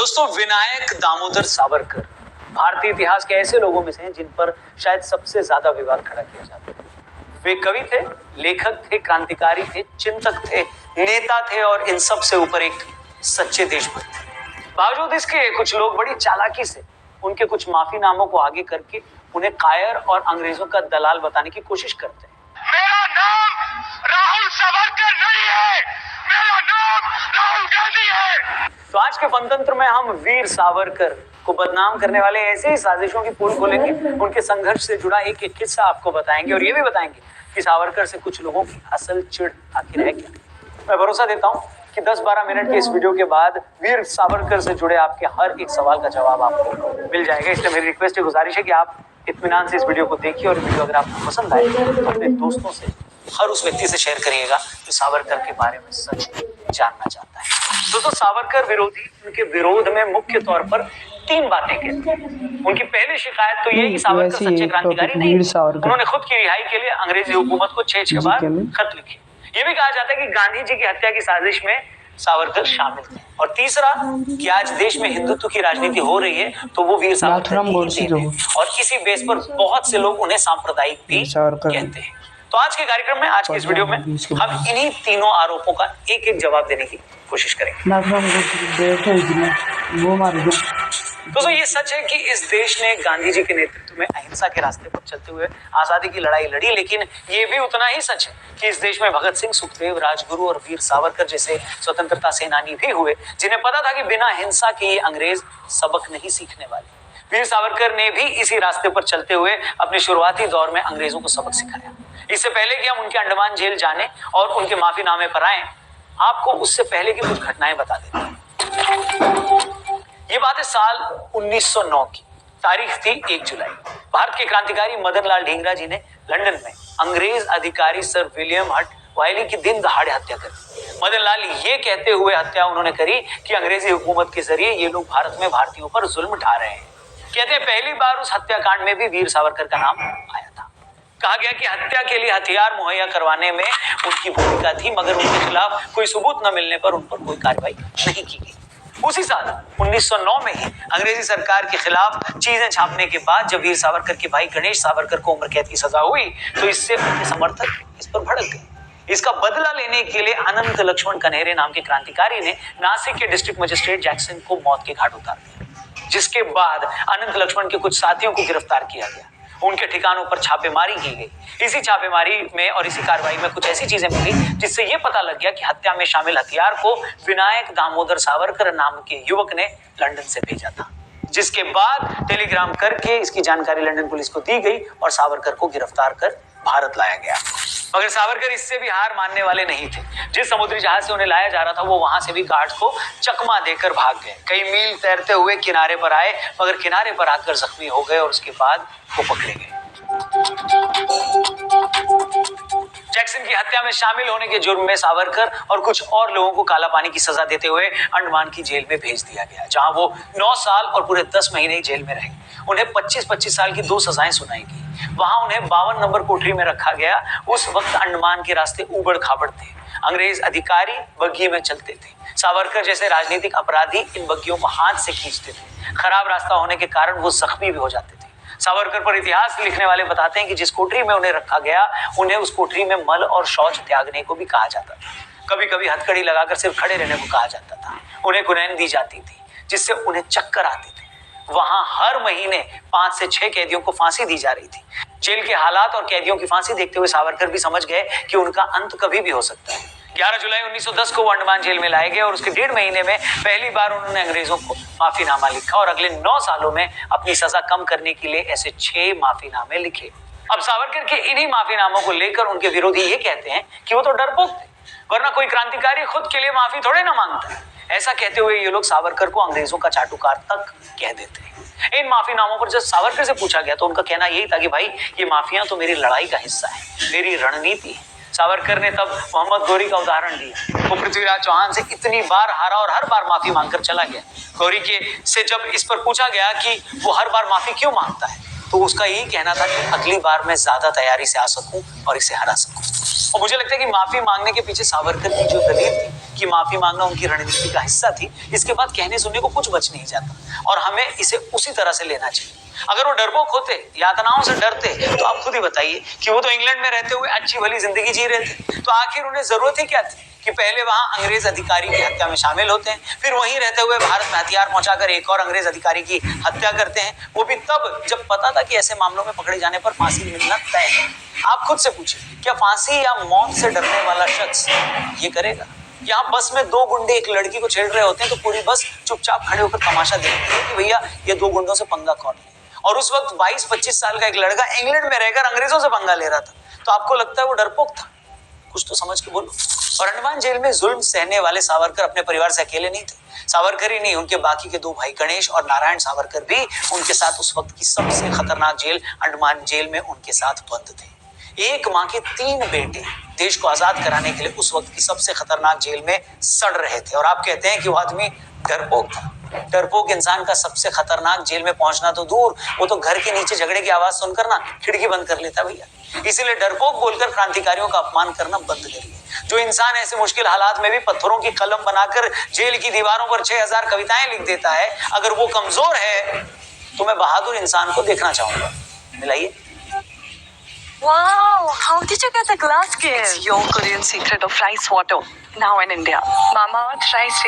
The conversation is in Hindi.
दोस्तों, विनायक दामोदर सावरकर भारतीय इतिहास के ऐसे लोगों में से हैं जिन पर शायद सबसे ज्यादा विवाद खड़ा किया जाता है। वे कवि थे, लेखक थे, क्रांतिकारी थे, चिंतक थे, नेता थे और इन सब से ऊपर एक सच्चे देशभक्त थे। बावजूद इसके कुछ लोग बड़ी चालाकी से उनके कुछ माफीनामों को आगे करके उन्हें कायर और अंग्रेजों का दलाल बताने की कोशिश करते हैं। मेरा नाम राहुल सावरकर नहीं है, मेरा नाम राहुल गांधी है। तो आज के पंतंत्र में हम वीर सावरकर को बदनाम करने वाले ऐसे ही साजिशों की पोल खोलेंगे, उनके संघर्ष से जुड़ा एक एक किस्सा आपको बताएंगे और ये भी बताएंगे कि सावरकर से कुछ लोगों की असल चिढ़ आखिर है क्या। मैं भरोसा देता हूँ कि 10-12 मिनट के इस वीडियो के बाद वीर सावरकर से जुड़े आपके हर एक सवाल का जवाब आपको मिल जाएगा। इसलिए मेरी रिक्वेस्ट है, गुजारिश है कि आप इत्मीनान से इस वीडियो को देखिए और वीडियो अगर आपको पसंद आए तो अपने दोस्तों से, हर उस व्यक्ति से शेयर करिएगा जो सावरकर के बारे में सच जानना चाहता है। दोस्तों, सावरकर विरोधी उनके विरोध में मुख्य तौर पर 3 बातें कहते हैं। उनकी पहली शिकायत तो ये कि सावरकर सच्चे क्रांतिकारी नहीं, उन्होंने खुद की रिहाई के लिए अंग्रेजी हुकूमत को 6 बार खत लिखे। ये भी कहा जाता है कि गांधी जी की हत्या की साजिश में सावरकर शामिल थे। और तीसरा कि आज देश में हिंदुत्व की राजनीति हो रही है तो वो वीर सावरकर और इसी बेस पर बहुत से लोग उन्हें सांप्रदायिक भी कहते हैं। तो आज के कार्यक्रम में, आज के इस वीडियो में हम इन्हीं तीनों आरोपों का एक एक जवाब देने की कोशिश करेंगे। दोस्तों, ये सच है कि इस देश ने गांधी जी के नेतृत्व में अहिंसा के रास्ते पर चलते हुए आजादी की लड़ाई लड़ी, लेकिन ये भी उतना ही सच है कि इस देश में भगत सिंह, सुखदेव, राजगुरु और वीर सावरकर जैसे स्वतंत्रता सेनानी भी हुए जिन्हें पता था कि बिना हिंसा के ये अंग्रेज सबक नहीं सीखने वाले। वीर सावरकर ने भी इसी रास्ते पर चलते हुए अपने शुरुआती दौर में अंग्रेजों को सबक सिखाया। इससे पहले कि हम उनके अंडमान जेल जाने और उनके माफीनामे पर आए, आपको उससे पहले की कुछ घटनाएं बता देते हैं। ये बात है साल 1909 की। तारीख थी 1 जुलाई। भारत के क्रांतिकारी मदन लाल ढींगरा जी ने लंदन में अंग्रेज अधिकारी सर विलियम हट वायली की दिन दहाड़े हत्या कर दी। मदन लाल ये कहते हुए हत्या उन्होंने करी कि अंग्रेजी हुकूमत के जरिए ये लोग भारत में भारतीयों पर जुल्म ढा रहे हैं। कहते हैं पहली बार उस हत्याकांड में भी वीर सावरकर का नाम आया था। कहा गया कि हत्या के लिए हथियार मुहैया करवाने में उनकी भूमिका थी, मगर उनके खिलाफ कोई सबूत न मिलने पर उन पर कोई कार्रवाई नहीं की गई। उसी साल 1909 में ही अंग्रेजी सरकार के खिलाफ चीजें छापने के बाद जब वीर सावरकर के भाई गणेश सावरकर को उम्र कैद की सजा हुई तो इससे उनके समर्थक इस पर भड़क गए। इसका बदला लेने के लिए अनंत लक्ष्मण कन्हेरे नाम के क्रांतिकारी ने नासिक के डिस्ट्रिक्ट मजिस्ट्रेट जैक्सन को मौत के घाट उतार दिया, जिसके बाद अनंत लक्ष्मण के कुछ साथियों को गिरफ्तार किया गया। उनके ठिकानों पर छापेमारी की गई। इसी छापेमारी में और इसी कार्रवाई में कुछ ऐसी चीजें मिली जिससे यह पता लग गया कि हत्या में शामिल हथियार को विनायक दामोदर सावरकर नाम के युवक ने लंदन से भेजा था, जिसके बाद टेलीग्राम करके इसकी जानकारी लंदन पुलिस को दी गई और सावरकर को गिरफ्तार कर भारत लाया गया। मगर सावरकर इससे भी हार मानने वाले नहीं थे। जिस समुद्री जहाज से उन्हें लाया जा रहा था वो वहां से भी गार्ड्स को चकमा देकर भाग गए। कई मील तैरते हुए किनारे पर आए, मगर किनारे पर आकर जख्मी हो गए और उसके बाद वो पकड़े गए। जैक्सन की हत्या में शामिल होने के जुर्म में सावरकर और कुछ और लोगों को काला पानी की सजा देते हुए अंडमान की जेल में भेज दिया गया, जहां वो 9 साल और पूरे 10 महीने जेल में रहे। उन्हें 25-25 साल की 2 सजाएं सुनाई गई। वहां उन्हें 52 नंबर कोठरी में रखा गया। उस वक्त अंडमान के रास्ते उबड़ खाबड़ थे। अंग्रेज अधिकारी बग्घी में चलते थे। सावरकर जैसे राजनीतिक अपराधी इन बग्घियों को हाथ से खींचते थे। खराब रास्ता होने के कारण वो जख्मी भी हो जाते थे। सावरकर पर इतिहास लिखने वाले बताते हैं कि जिस कोठरी में उन्हें रखा गया, उन्हें उस कोठरी में मल और शौच त्यागने को भी कहा जाता था। कभी कभी हथकड़ी लगाकर सिर्फ खड़े रहने को कहा जाता था। उन्हें कुनैन दी जाती थी जिससे उन्हें चक्कर आते थे। वहां हर महीने 5 से 6 कैदियों को फांसी दी जा रही थी। जेल के हालात और कैदियों की फांसी देखते हुए सावरकर भी समझ गए कि उनका अंत कभी भी हो सकता है। 11 जुलाई 1910 को वो अंडमान जेल में लाए गए और उसके 1.5 महीने में पहली बार उन्होंने अंग्रेजों को माफीनामा लिखा और अगले 9 सालों में अपनी सजा कम करने के लिए ऐसे 6 माफीनामे लिखे। अब सावरकर के इन्हीं माफीनामों को लेकर उनके विरोधी ये कहते हैं कि वो तो डरपोक थे, वरना कोई क्रांतिकारी खुद के लिए माफी थोड़े ना मांगता है। ऐसा कहते हुए ये लोग सावरकर को अंग्रेजों का चाटुकार तक कह देते हैं। इन माफीनामों पर जब सावरकर से पूछा गया तो उनका कहना यही था कि भाई ये माफियां तो मेरी लड़ाई का हिस्सा है, मेरी रणनीति है। सावरकर ने तब मोहम्मद गौरी का उदाहरण दिया। वो पृथ्वीराज चौहान से इतनी बार हारा और हर बार माफी मांगकर चला गया। गौरी के से जब इस पर पूछा गया कि वो हर बार माफी क्यों मांगता है तो उसका यही कहना था कि अगली बार मैं ज्यादा तैयारी से आ सकूं और इसे हरा सकूं। और मुझे लगता है कि माफी मांगने के पीछे सावरकर की जो दलील थी कि उनकी माफी मांगना उनकी रणनीति का हिस्सा थी। इसके बाद कहने सुनने को कुछ बच नहीं जाता और हमें इसे उसी तरह से लेना चाहिए। अगर वो डरपोक होते, यातनाओं से डरते, तो आप खुद ही बताइए कि वो तो इंग्लैंड में रहते हुए अच्छी भली जिंदगी जी रहे थे, तो आखिर उन्हें जरूरत ही क्या थी कि पहले वहां अंग्रेज अधिकारी की हत्या में शामिल होते हैं, फिर वहीं रहते हुए भारत में हथियार पहुंचाकर एक और अंग्रेज अधिकारी की हत्या करते हैं, वो भी तब जब पता था कि ऐसे मामलों में पकड़े जाने पर फांसी मिलना तय है। आप खुद से पूछिए, क्या फांसी या मौत से डरने वाला शख्स ये करेगा? यहाँ बस में दो गुंडे एक लड़की को छेड़ रहे होते हैं तो पूरी बस चुपचाप खड़े होकर तमाशा देखती है कि भैया ये दो गुंडों से पंगा कौन ले। और उस वक्त 22-25 साल का एक लड़का इंग्लैंड में रहकर अंग्रेजों से पंगा ले रहा था, तो आपको लगता है वो डरपोक था? कुछ तो समझ के बोलो। और अंडमान जेल में जुल्म सहने वाले सावरकर अपने परिवार से अकेले नहीं थे। सावरकर ही नहीं, उनके बाकी के दो भाई गणेश और नारायण सावरकर भी उनके साथ उस वक्त की सबसे खतरनाक जेल अंडमान जेल में उनके साथ बंद थे। एक मां के 3 बेटे देश को आजाद कराने के लिए उस वक्त की सबसे खतरनाक जेल में सड़ रहे थे, और आप कहते हैं कि वो आदमी डरपोक था। डरपोक इंसान का सबसे खतरनाक जेल में पहुंचना तो दूर, वो तो घर के नीचे झगड़े की आवाज सुनकर ना खिड़की बंद कर लेता भैया। इसीलिए डरपोक बोलकर क्रांतिकारियों का अपमान करना बंद करिए। जो इंसान ऐसे मुश्किल हालात में भी पत्थरों की कलम बनाकर जेल की दीवारों पर 6000 कविताएं लिख देता है, अगर वो कमजोर है तो मैं बहादुर इंसान को देखना चाहूंगा। मिलाइए। Wow, how did you get the glass skin? It's your Korean secret of rice water. Now in India. Mama Earth rice.